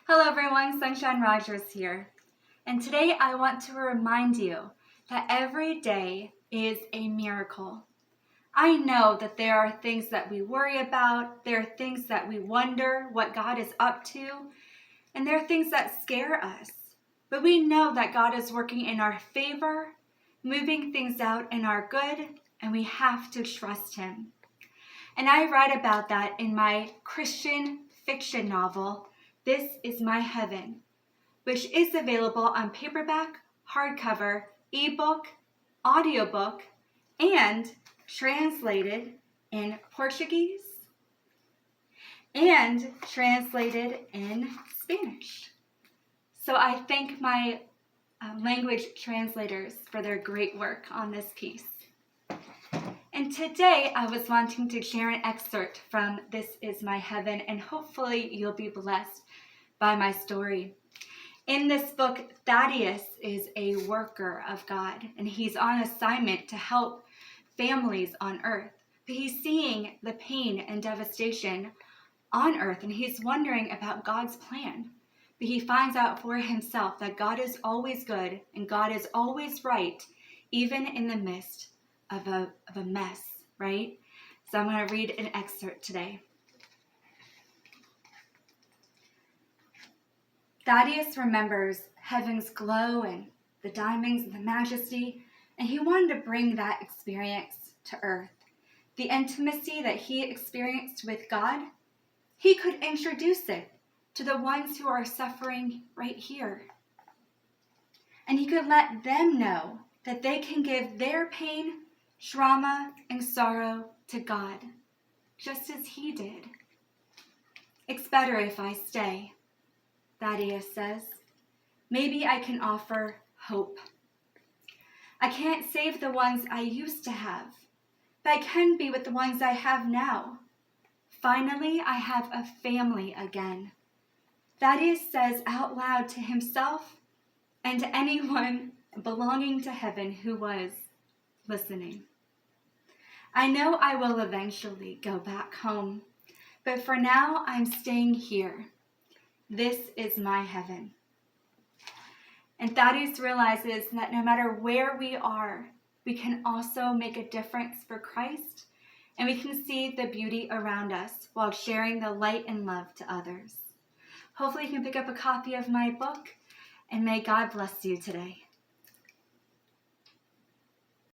Hello everyone, Sunshine Rodgers here. And today I want to remind you that every day is a miracle. I know that there are things that we worry about, there are things that we wonder what God is up to, and there are things that scare us. But we know that God is working in our favor, moving things out in our good, and we have to trust Him. And I write about that in my Christian fiction novel, This Is My Heaven, which is available on paperback, hardcover, eBook, audiobook, and translated in Portuguese and translated in Spanish. So I thank my language translators for their great work on this piece. And today I was wanting to share an excerpt from This Is My Heaven, and hopefully you'll be blessed by my story. In this book, Thaddeus is a worker of God, and he's on assignment to help families on earth. But he's seeing the pain and devastation on earth, and he's wondering about God's plan. But he finds out for himself that God is always good and God is always right, even in the midst of a mess, right? So I'm going to read an excerpt today. Thaddeus remembers heaven's glow and the diamonds and the majesty, and he wanted to bring that experience to earth. The intimacy that he experienced with God, he could introduce it to the ones who are suffering right here. And he could let them know that they can give their pain, trauma, and sorrow to God, just as he did. It's better if I stay, Thaddeus says. Maybe I can offer hope. I can't save the ones I used to have, but I can be with the ones I have now. Finally, I have a family again. Thaddeus says out loud to himself and to anyone belonging to heaven who was listening. I know I will eventually go back home, but for now I'm staying here. This is my heaven. And Thaddeus realizes that no matter where we are, we can also make a difference for Christ, and we can see the beauty around us while sharing the light and love to others. Hopefully you can pick up a copy of my book, and may God bless you today.